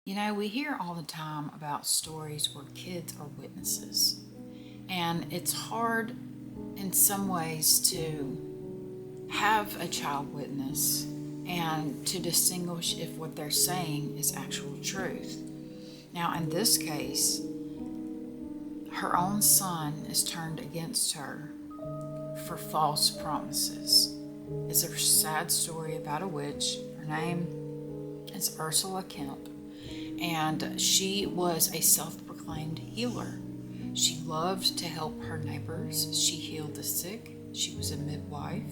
You know, we hear all the time about stories where kids are witnesses, and it's hard in some ways to have a child witness and to distinguish if what they're saying is actual truth. Now, in this case, her own son is turned against her for false promises. It's a sad story about a witch. Her name is Ursula Kemp, and she was a self-proclaimed healer. She loved to help her neighbors. She healed the sick. She was a midwife.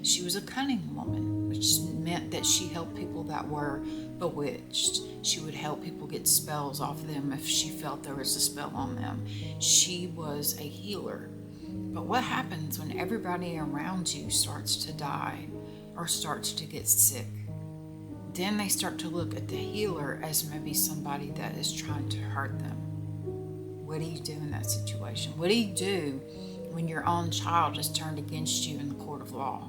She was a cunning woman, which meant that she helped people that were bewitched. She would help people get spells off them if she felt there was a spell on them. She was a healer. But what happens when everybody around you starts to die or starts to get sick? Then they start to look at the healer as maybe somebody that is trying to hurt them. What do you do in that situation? What do you do when your own child is turned against you in the court of law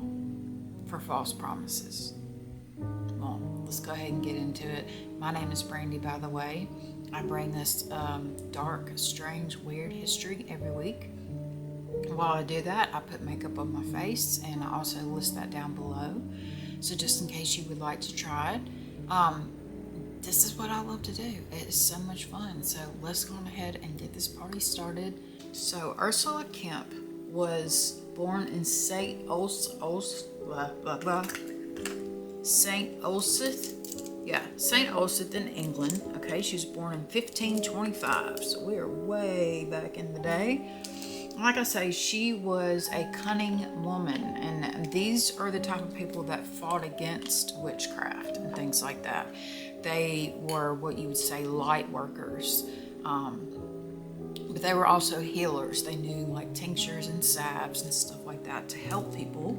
for false promises? Well, let's go ahead and get into it. My name is Brandy, by the way. I bring this dark, strange, weird history every week. While I do that, I put makeup on my face, and I also list that down below. So just in case you would like to try it, this is what I love to do. It is so much fun. So let's go on ahead and get this party started. So Ursula Kemp was born in St Osyth. St Osyth in England. Okay, she was born in 1525. So we are way back in the day. Like I say, she was a cunning woman, and these are the type of people that fought against witchcraft and things like that. They were what you would say light workers, but they were also healers. They knew like tinctures and salves and stuff like that to help people.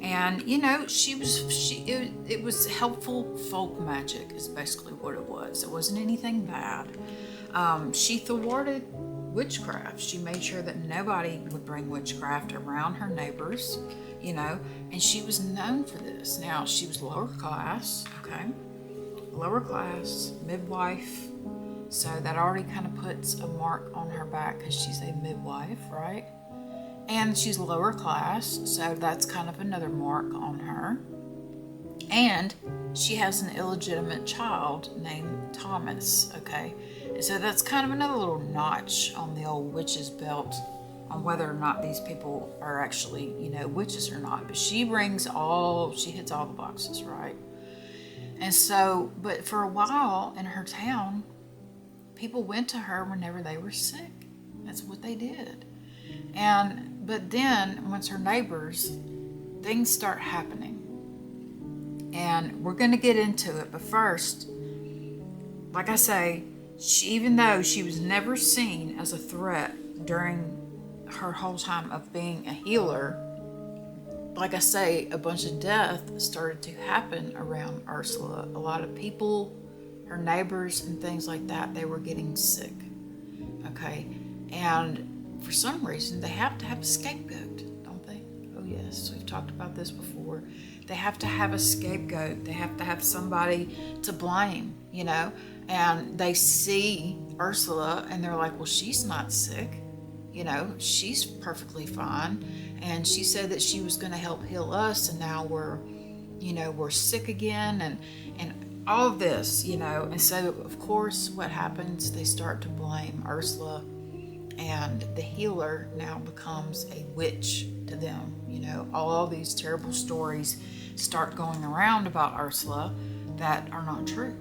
And you know, it was helpful folk magic is basically what it was. It wasn't anything bad. She thwarted witchcraft. She made sure that nobody would bring witchcraft around her neighbors, you know, and she was known for this. Now, she was lower class, okay? Lower class, midwife, so that already kind of puts a mark on her back because she's a midwife, right? And she's lower class, so that's kind of another mark on her. And she has an illegitimate child named Thomas, okay? And so that's kind of another little notch on the old witch's belt on whether or not these people are actually, you know, witches or not. But she hits all the boxes, right? And so, but for a while in her town, people went to her whenever they were sick. That's what they did. But then, once her neighbors, things start happening. And we're going to get into it, but first, like I say, even though she was never seen as a threat during her whole time of being a healer, like I say, a bunch of death started to happen around Ursula. A lot of people, her neighbors and things like that, they were getting sick, okay? And for some reason, they have to have a scapegoat, don't they? Oh yes, we've talked about this before. They have to have a scapegoat. They have to have somebody to blame, you know? And they see Ursula and they're like, well, she's not sick. You know, she's perfectly fine. And she said that she was going to help heal us. And now we're sick again and all of this, you know? And so, of course, what happens? They start to blame Ursula, and the healer now becomes a witch to them. You know, all these terrible stories start going around about Ursula that are not true.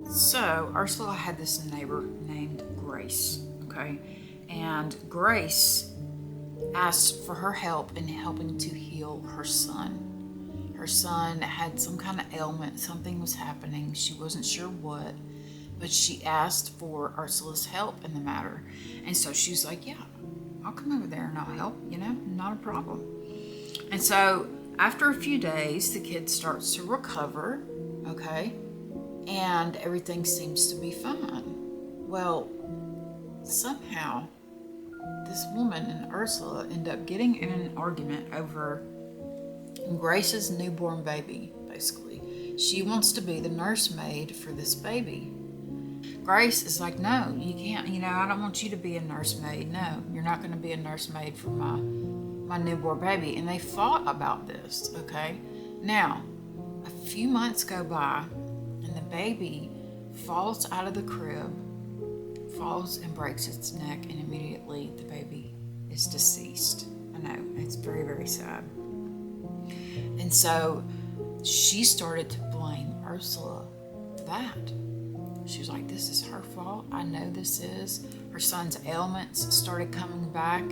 So Ursula had this neighbor named Grace, okay? And Grace asked for her help in helping to heal her son. Her son had some kind of ailment, something was happening, she wasn't sure what, but she asked for Ursula's help in the matter. And so she's like, yeah, I'll come over there and I'll help, you know, not a problem. And so after a few days, the kid starts to recover, okay? And everything seems to be fine. Well, somehow, this woman and Ursula end up getting in an argument over Grace's newborn baby, basically. She wants to be the nursemaid for this baby. Grace is like, no, you can't, I don't want you to be a nursemaid. No, you're not going to be a nursemaid for my newborn baby. And they fought about this, okay? Now, a few months go by, and the baby falls out of the crib, falls and breaks its neck, and immediately the baby is deceased. I know, it's very, very sad. And so she started to blame Ursula for that. She was like, this is her fault. I know this is. Her son's ailments started coming back.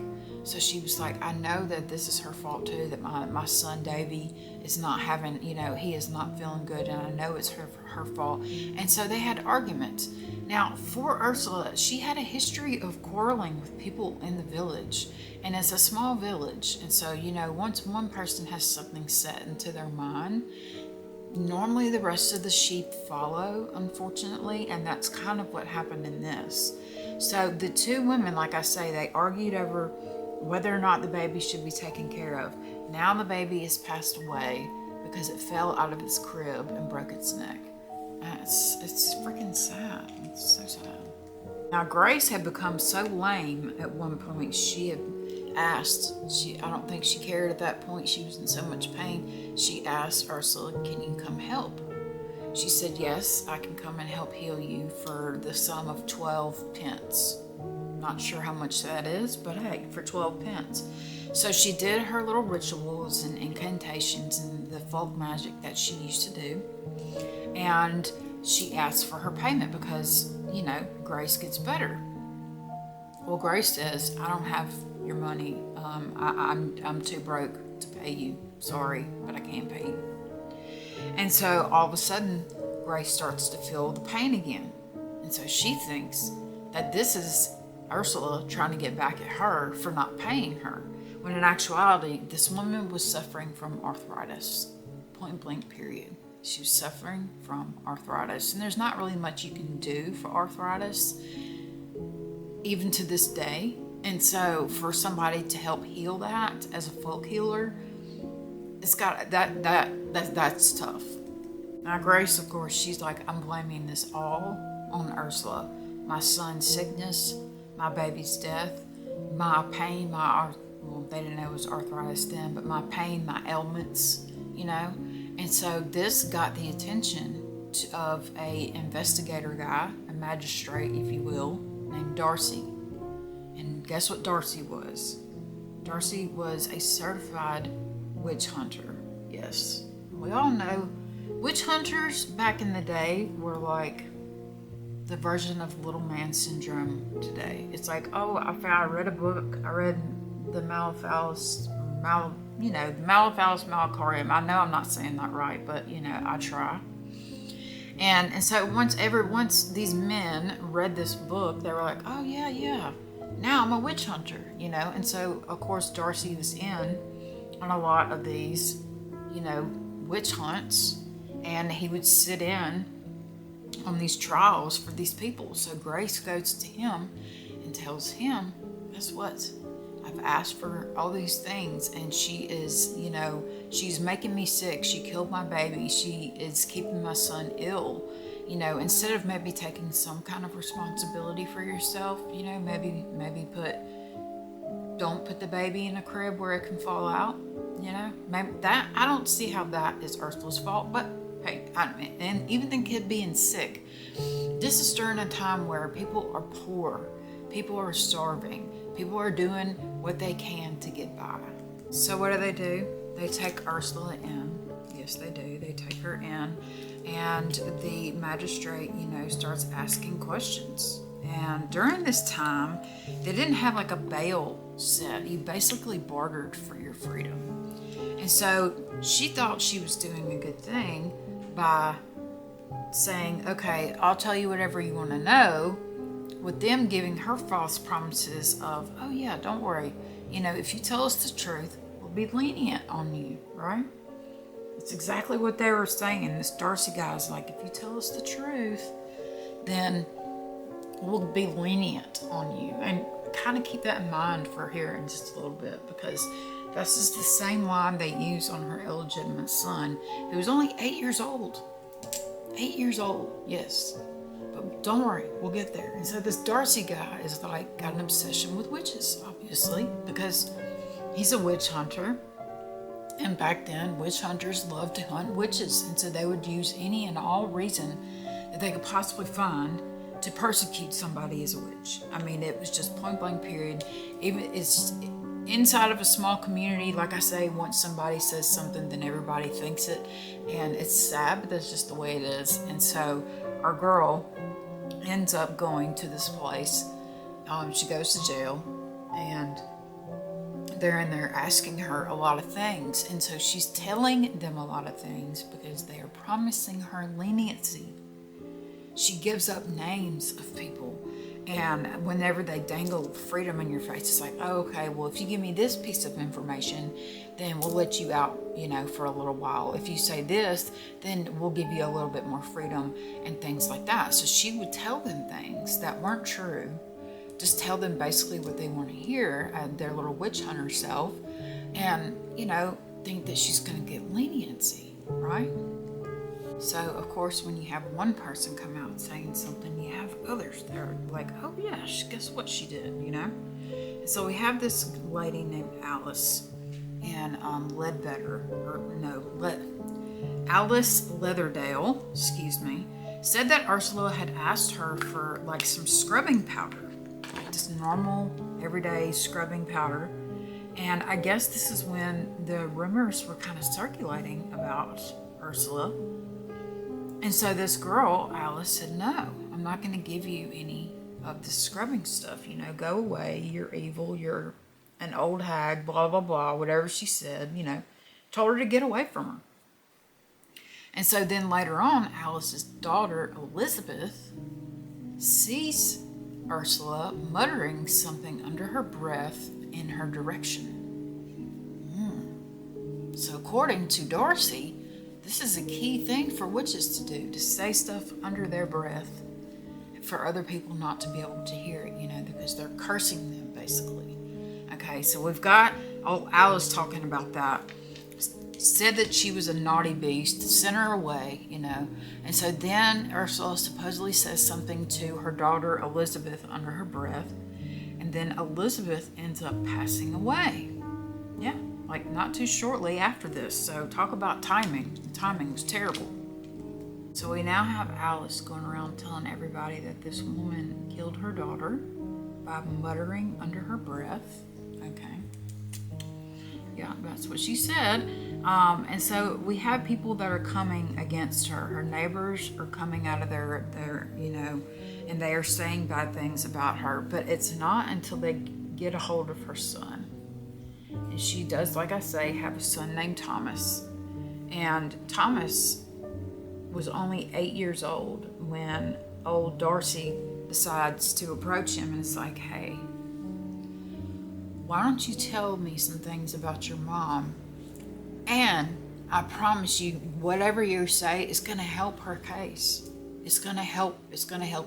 So she was like, I know that this is her fault too, that my son Davy is not having, he is not feeling good, and I know it's her fault. And so they had arguments. Now, for Ursula, she had a history of quarreling with people in the village. And it's a small village. And so, once one person has something set into their mind, normally the rest of the sheep follow, unfortunately, and that's kind of what happened in this. So the two women, like I say, they argued over whether or not the baby should be taken care of. Now the baby has passed away because it fell out of its crib and broke its neck. It's freaking sad. It's so sad. Now Grace had become so lame at one point, she had asked, I don't think she cared at that point, she was in so much pain, she asked Ursula, can you come help? She said, yes, I can come and help heal you for the sum of 12 pence. Not sure how much that is, but hey, for 12 pence. So she did her little rituals and incantations and the folk magic that she used to do. And she asked for her payment because, Grace gets better. Well, Grace says, I don't have your money. I'm too broke to pay you. Sorry, but I can't pay you. And so all of a sudden, Grace starts to feel the pain again. And so she thinks that this is Ursula trying to get back at her for not paying her. When in actuality, this woman was suffering from arthritis. Point blank, period. She was suffering from arthritis. And there's not really much you can do for arthritis, even to this day. And so for somebody to help heal that as a folk healer, it's got that's tough. Now Grace, of course, she's like, I'm blaming this all on Ursula. My son's sickness, my baby's death, my pain, they didn't know it was arthritis then, but my pain, my ailments, And so this got the attention of a investigator guy, a magistrate, if you will, named Darcy. And guess what Darcy was? Darcy was a certified witch hunter. Yes. We all know witch hunters back in the day were like the version of little man syndrome today. It's like, I read a book. I read the Malleus Maleficarium. I know I'm not saying that right, but I try. And so once these men read this book, they were like, oh yeah, now I'm a witch hunter, And so of course Darcy was in on a lot of these, witch hunts, and he would sit in on these trials for these people. So Grace goes to him and tells him, guess what? I've asked for all these things, and she is, she's making me sick. She killed my baby. She is keeping my son ill. Instead of maybe taking some kind of responsibility for yourself, maybe don't put the baby in a crib where it can fall out. Maybe that, I don't see how that is Ursula's fault, but hey, and even the kid being sick, this is during a time where people are poor, people are starving, people are doing what they can to get by. So what do? They take Ursula in. Yes, they do. They take her in, and the magistrate, starts asking questions. And during this time, they didn't have like a bail set. You basically bartered for your freedom. And so she thought she was doing a good thing by saying, okay, I'll tell you whatever you want to know, with them giving her false promises of, oh yeah, don't worry. If you tell us the truth, we'll be lenient on you, right? It's exactly what they were saying. This Darcy guy's like, if you tell us the truth, then we'll be lenient on you. And kind of keep that in mind for here in just a little bit, because this is the same line they use on her illegitimate son, who was only 8 years old. 8 years old, yes. don't worry, we'll get there. And so this Darcy guy is like got an obsession with witches, obviously, because he's a witch hunter. And back then, witch hunters loved to hunt witches. And so they would use any and all reason that they could possibly find to persecute somebody as a witch. I mean, it was just point blank period. Even it's inside of a small community, like I say, once somebody says something, then everybody thinks it. And it's sad, but that's just the way it is. And so our girl ends up going to this place. She goes to jail, and they're in there asking her a lot of things. And so she's telling them a lot of things because they are promising her leniency. She gives up names of people. And whenever they dangle freedom in your face, it's like, oh, okay, well, if you give me this piece of information, then we'll let you out, for a little while. If you say this, then we'll give you a little bit more freedom and things like that. So she would tell them things that weren't true. Just tell them basically what they want to hear, their little witch hunter self, and, think that she's going to get leniency, right? So, of course, when you have one person come out saying something, you have others that are like, oh, yeah, guess what she did, So we have this lady named Alice in Alice Leatherdale, said that Ursula had asked her for, like, some scrubbing powder. Just normal, everyday scrubbing powder. And I guess this is when the rumors were kind of circulating about Ursula. And so this girl, Alice, said, no, I'm not going to give you any of the scrubbing stuff. Go away. You're evil. You're an old hag, blah, blah, blah, whatever she said, told her to get away from her. And so then later on, Alice's daughter, Elizabeth, sees Ursula muttering something under her breath in her direction. So according to Darcy, this is a key thing for witches to do, to say stuff under their breath for other people not to be able to hear it, because they're cursing them, basically. Okay, so we've got Alice talking about that. Said that she was a naughty beast, sent her away, And so then Ursula supposedly says something to her daughter Elizabeth under her breath. And then Elizabeth ends up passing away. Yeah, like not too shortly after this. So talk about timing. The timing was terrible. So we now have Alice going around telling everybody that this woman killed her daughter by muttering under her breath. Okay. Yeah, that's what she said. And so we have people that are coming against her. Her neighbors are coming out of their and they are saying bad things about her. But it's not until they get a hold of her son. And she does, like I say, have a son named Thomas. And Thomas was only 8 years old when old Darcy decides to approach him and it's like, hey, why don't you tell me some things about your mom? And I promise you, whatever you say is going to help her case. It's going to help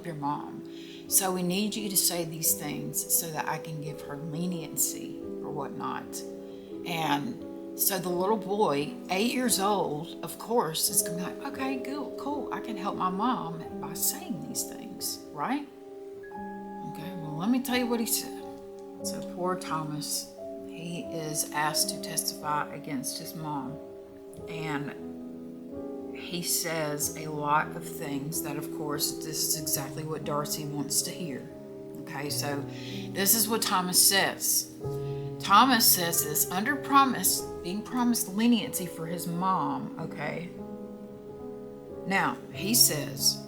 your mom. So we need you to say these things so that I can give her leniency or whatnot. And so the little boy, 8 years old, of course, is going to be like, okay, cool. I can help my mom by saying these things, right? Okay, well, let me tell you what he said. So poor Thomas, he is asked to testify against his mom. And he says a lot of things that, of course, this is exactly what Darcy wants to hear. Okay, so this is what Thomas says. Thomas says this under promise, being promised leniency for his mom, okay? Now, he says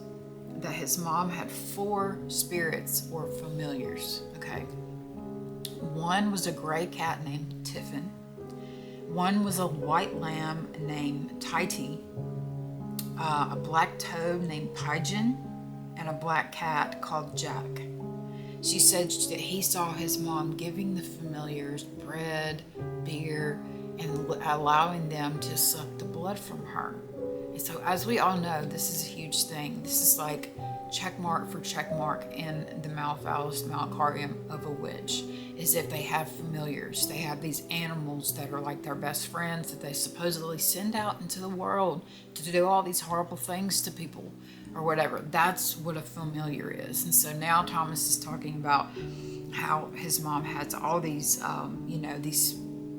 that his mom had 4 spirits or familiars, okay? One was a gray cat named Tiffin. One was a white lamb named Tarte, a black toad named Pigeon, and a black cat called Jack. She said that he saw his mom giving the familiars bread, beer, and allowing them to suck the blood from her. And so as we all know, this is a huge thing. This is like checkmark for checkmark in the Malleus Maleficarium of a witch, is if they have familiars. They have these animals that are like their best friends that they supposedly send out into the world to do all these horrible things to people. or whatever. That's what a familiar is. And so now Thomas is talking about how his mom has all these,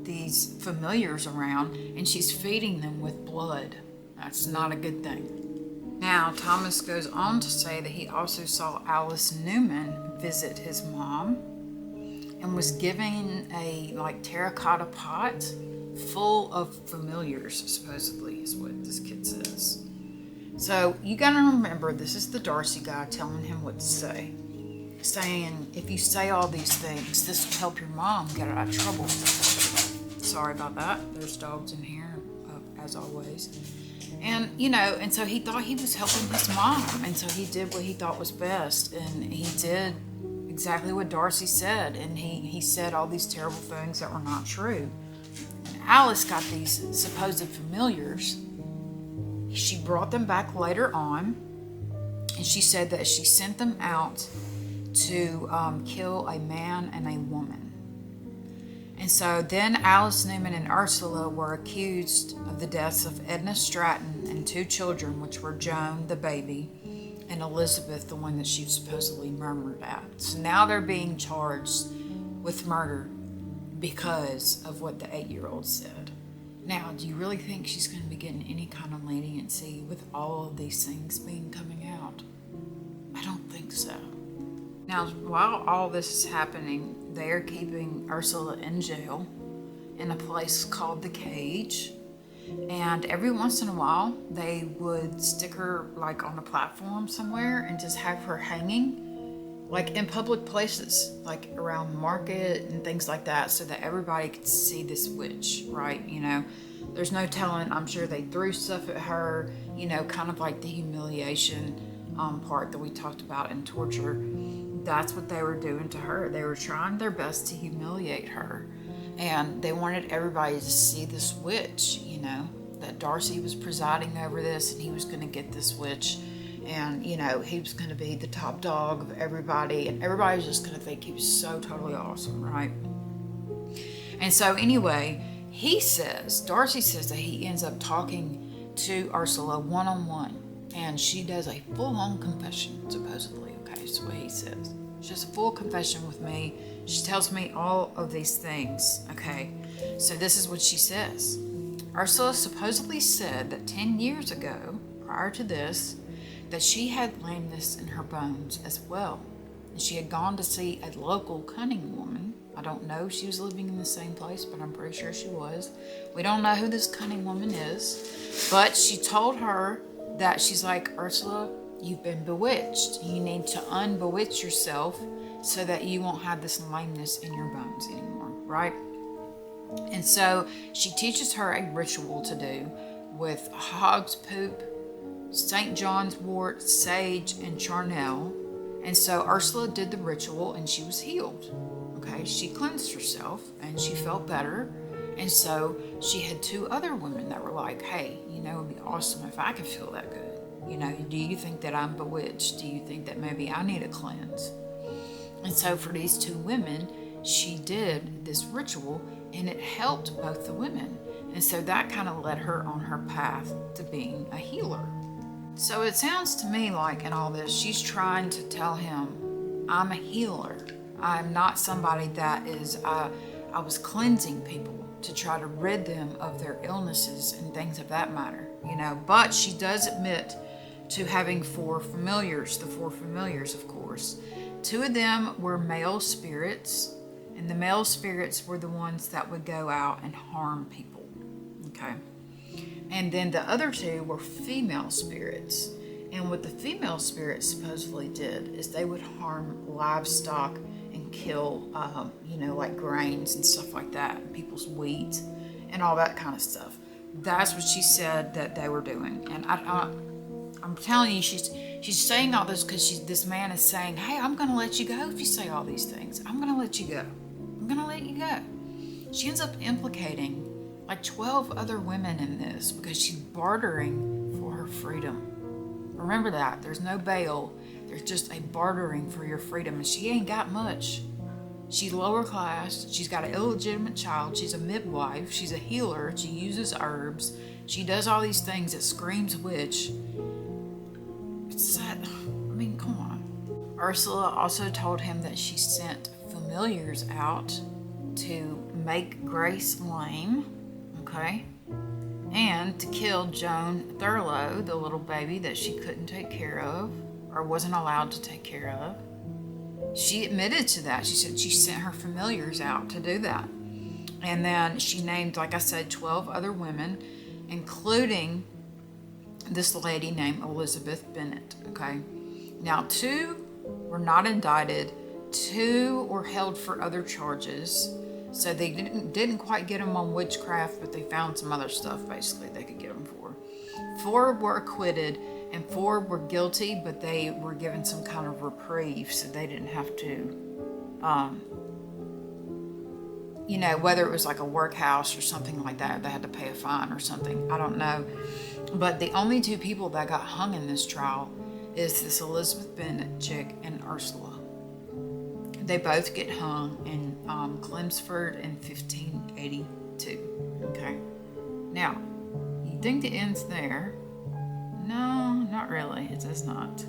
these familiars around, and she's feeding them with blood. That's not a good thing. Now, Thomas goes on to say that he also saw Alice Newman visit his mom and was given a terracotta pot full of familiars, supposedly, is what this kid says. So you gotta remember, this is the Darcy guy telling him what to say. Saying, if you say all these things, this will help your mom get out of trouble. Sorry about that. There's dogs in here, as always. And, and so he thought he was helping his mom. And so he did what he thought was best. And he did exactly what Darcy said. And he said all these terrible things that were not true. And Alice got these supposed familiars. She brought them back later on. And she said that she sent them out to kill a man and a woman. And so then Alice Newman and Ursula were accused of the deaths of Edna Stratton and 2 children, which were Joan, the baby, and Elizabeth, the one that she supposedly murmured at. So now they're being charged with murder because of what the 8-year-old said. Now, do you really think she's going to be getting any kind of leniency with all of these things coming out? I don't think so. Now, while all this is happening, they are keeping Ursula in jail in a place called the Cage. And every once in a while, they would stick her on a platform somewhere and just have her hanging, in public places, around the market and things like that, so that everybody could see this witch, right? There's no telling. I'm sure they threw stuff at her, kind of like the humiliation part that we talked about in torture. That's what they were doing to her. They were trying their best to humiliate her. And they wanted everybody to see this witch, that Darcy was presiding over this, and he was going to get this witch. And, he was going to be the top dog of everybody. And everybody was just going to think he was so totally awesome, right? And so anyway, Darcy says that he ends up talking to Ursula one-on-one. And she does a full-on confession, supposedly. Okay, that's what he says. She has a full confession with me. She tells me all of these things. Okay, so this is what she says. Ursula supposedly said that 10 years ago, prior to this, that she had lameness in her bones as well. And she had gone to see a local cunning woman. I don't know if she was living in the same place, but I'm pretty sure she was. We don't know who this cunning woman is. But she told her that she's like, Ursula, you've been bewitched. You need to unbewitch yourself so that you won't have this lameness in your bones anymore, right? And so she teaches her a ritual to do with hog's poop, St. John's wort, sage, and charnel. And so Ursula did the ritual and she was healed. Okay, she cleansed herself and she felt better. And so she had 2 other women that were like, hey, it'd be awesome if I could feel that good. Do you think that I'm bewitched? Do you think that maybe I need a cleanse? And so for these 2 women, she did this ritual and it helped both the women. And so that kind of led her on her path to being a healer. So it sounds to me like in all this, she's trying to tell him, I'm a healer. I'm not somebody that is, I was cleansing people to try to rid them of their illnesses and things of that matter, But she does admit to having 4 familiars, the 4 familiars, of course. 2 of them were male spirits, and the male spirits were the ones that would go out and harm people, okay? And then the other 2 were female spirits. And what the female spirits supposedly did is they would harm livestock and kill, like grains and stuff like that, and people's wheat and all that kind of stuff. That's what she said that they were doing. And I'm telling you, she's saying all this because this man is saying, hey, I'm going to let you go if you say all these things. I'm going to let you go. I'm going to let you go. She ends up implicating 12 other women in this because she's bartering for her freedom. Remember that. There's no bail. There's just a bartering for your freedom. And she ain't got much. She's lower class. She's got an illegitimate child. She's a midwife. She's a healer. She uses herbs. She does all these things that screams witch. It's Ursula also told him that she sent familiars out to make Grace lame, okay, and to kill Joan Thurlow, the little baby that she couldn't take care of or wasn't allowed to take care of. She admitted to that. She said she sent her familiars out to do that. And then she named, like I said, 12 other women, including this lady named Elizabeth Bennet, okay? Now, 2 were not indicted, 2 were held for other charges. So they didn't quite get them on witchcraft, but they found some other stuff, basically, they could get them for. 4 were acquitted, and 4 were guilty, but they were given some kind of reprieve, so they didn't have to, whether it was like a workhouse or something like that, they had to pay a fine or something, I don't know. But the only 2 people that got hung in this trial is this Elizabeth Bennet chick and Ursula. They both get hung in Chelmsford in 1582. Okay. Now, you think it ends there? No, not really. It does not.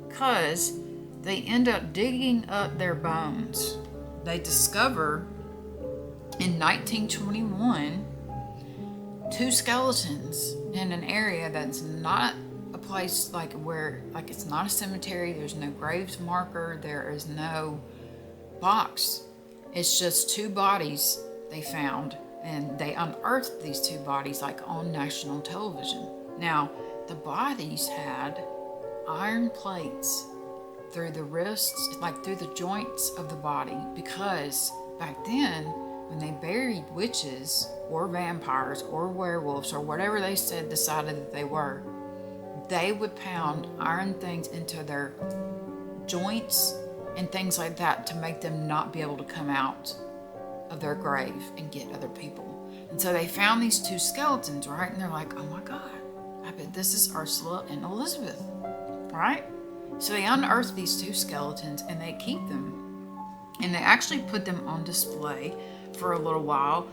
Because they end up digging up their bones. They discover in 1921 2 skeletons in an area that's not a place like it's not a cemetery. There's no graves marker. There is no box. It's just 2 bodies they found, and they unearthed these 2 bodies like on national television. Now, the bodies had iron plates through the wrists, like through the joints of the body, because back then, when they buried witches or vampires or werewolves or whatever they decided that they were, they would pound iron things into their joints and things like that to make them not be able to come out of their grave and get other people. And so they found these 2 skeletons, right? And they're like, oh my God, I bet this is Ursula and Elizabeth, right? So they unearthed these 2 skeletons and they keep them. And they actually put them on display for a little while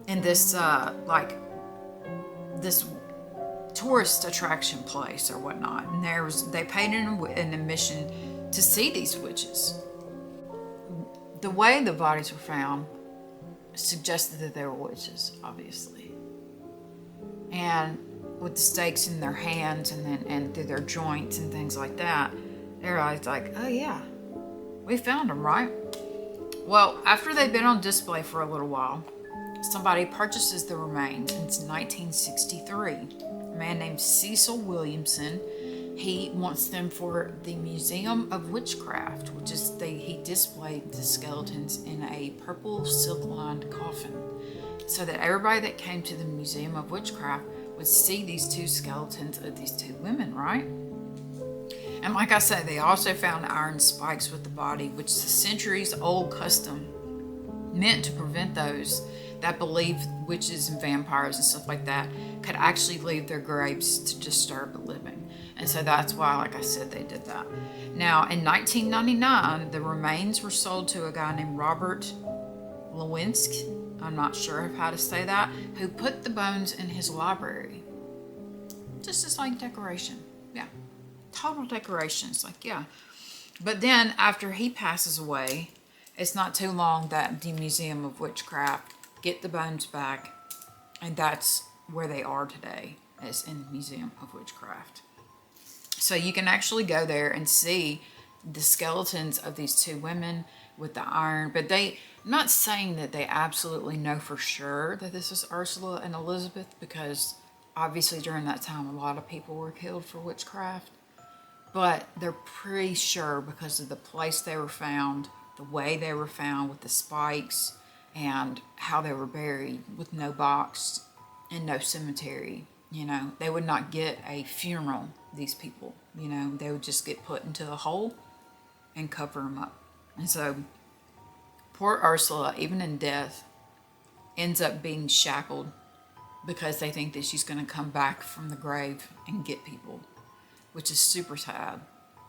in this this tourist attraction place or whatnot. And they paid an admission to see these witches. The way the bodies were found suggested that they were witches, obviously. And with the stakes in their hands and through their joints and things like that, everybody's like, oh yeah, we found them, right? Well, after they've been on display for a little while, somebody purchases the remains. It's 1963. A man named Cecil Williamson. He wants them for the Museum of Witchcraft, which is he displayed the skeletons in a purple silk-lined coffin, so that everybody that came to the Museum of Witchcraft would see these 2 skeletons of these 2 women, right? And like I said, they also found iron spikes with the body, which is a centuries-old custom meant to prevent those that believed witches and vampires and stuff like that could actually leave their graves to disturb the living. And so that's why, like I said, they did that. Now, in 1999, the remains were sold to a guy named Robert Lewinsky, I'm not sure of how to say that, who put the bones in his library. Just as like decoration. Yeah. Total decorations. Like, yeah. But then after he passes away, it's not too long that the Museum of Witchcraft get the bones back, and that's where they are today, is in the Museum of Witchcraft. So you can actually go there and see the skeletons of these 2 women with the iron, but I'm not saying that they absolutely know for sure that this is Ursula and Elizabeth, because obviously during that time a lot of people were killed for witchcraft, but they're pretty sure because of the place they were found, the way they were found with the spikes, and how they were buried with no box and no cemetery. They would not get a funeral, these people. They would just get put into a hole and cover them up. And so poor Ursula, even in death, ends up being shackled because they think that she's going to come back from the grave and get people, which is super sad.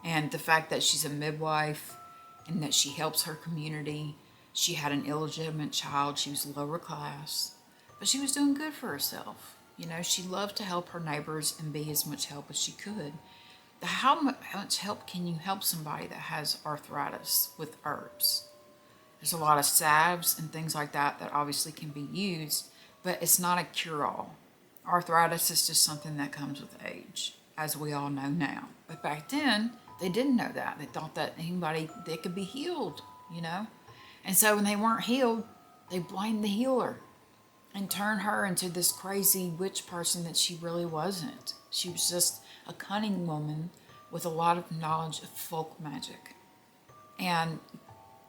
And the fact that she's a midwife and that she helps her community. She had an illegitimate child. She was lower class, but she was doing good for herself. She loved to help her neighbors and be as much help as she could. how much help can you help somebody that has arthritis with herbs? There's a lot of salves and things like that that obviously can be used, but it's not a cure-all. Arthritis is just something that comes with age, as we all know now. But back then, they didn't know that. They thought that they could be healed, you know? And so when they weren't healed, they blamed the healer and turned her into this crazy witch person that she really wasn't. She was just a cunning woman with a lot of knowledge of folk magic. And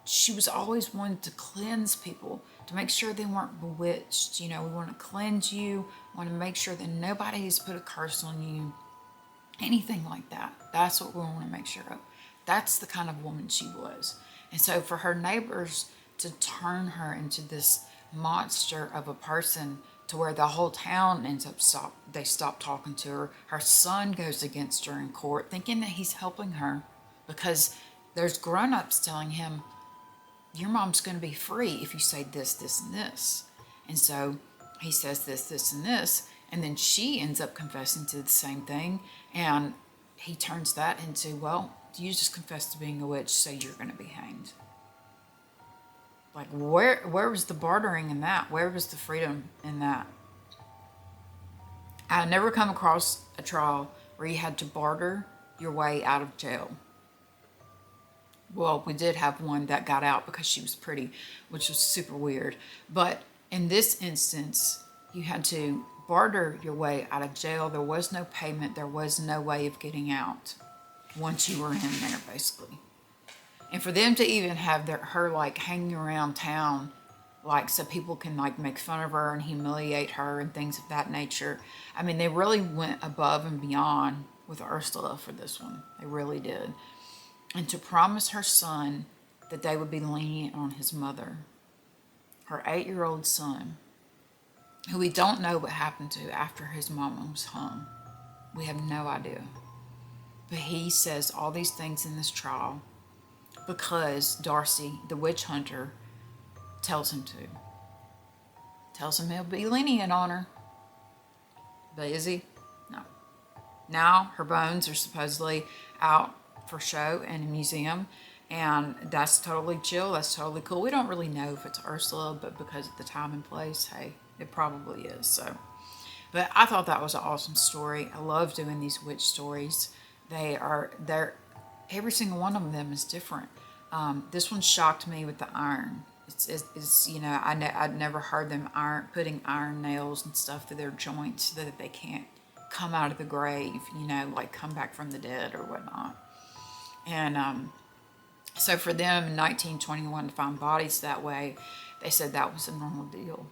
she was always wanting to cleanse people, to make sure they weren't bewitched. You know, we want to cleanse you, want to make sure that nobody has put a curse on you, anything like that. That's what we want to make sure of. That's the kind of woman she was. And so for her neighbors to turn her into this monster of a person, to where the whole town ends up they stop talking to her. Her son goes against her in court, thinking that he's helping her, because there's grown-ups telling him, your mom's going to be free if you say this, this, and this. And so he says this, this, and this, and then she ends up confessing to the same thing, and he turns that into, well, you just confessed to being a witch, so you're going to be hanged. Like, where was the bartering in that? Where was the freedom in that? I've never come across a trial where you had to barter your way out of jail. Well, we did have one that got out because she was pretty, which was super weird. But in this instance, you had to barter your way out of jail. There was no payment. There was no way of getting out once you were in there, basically. And for them to even have her like hanging around town, like so people can like make fun of her and humiliate her and things of that nature. I mean, they really went above and beyond with Ursula for this one. They really did. And to promise her son that they would be lenient on his mother, her 8-year-old son, who we don't know what happened to after his mama was hung. We have no idea. But he says all these things in this trial because Darcy, the witch hunter, tells him to. Tells him he'll be lenient on her. But is he? No. Now her bones are supposedly out for show in a museum, and that's totally chill. That's totally cool. We don't really know if it's Ursula, but because of the time and place, hey, it probably is. So, but I thought that was an awesome story. I love doing these witch stories. They're every single one of them is different. This one shocked me with the iron. It's you know, I'd never heard them putting iron nails and stuff through their joints so that they can't come out of the grave, you know, like come back from the dead or whatnot. And so for them in 1921 to find bodies that way, they said that was a normal deal.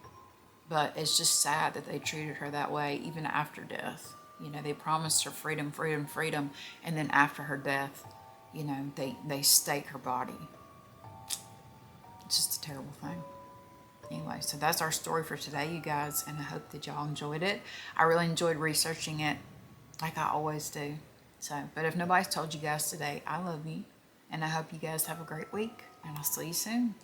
But it's just sad that they treated her that way even after death. You know, they promised her freedom, freedom, freedom, and then after her death, you know, they stake her body. It's just a terrible thing. Anyway, so that's our story for today, you guys, and I hope that y'all enjoyed it. I really enjoyed researching it, like I always do. So, but if nobody's told you guys today, I love you, and I hope you guys have a great week, and I'll see you soon.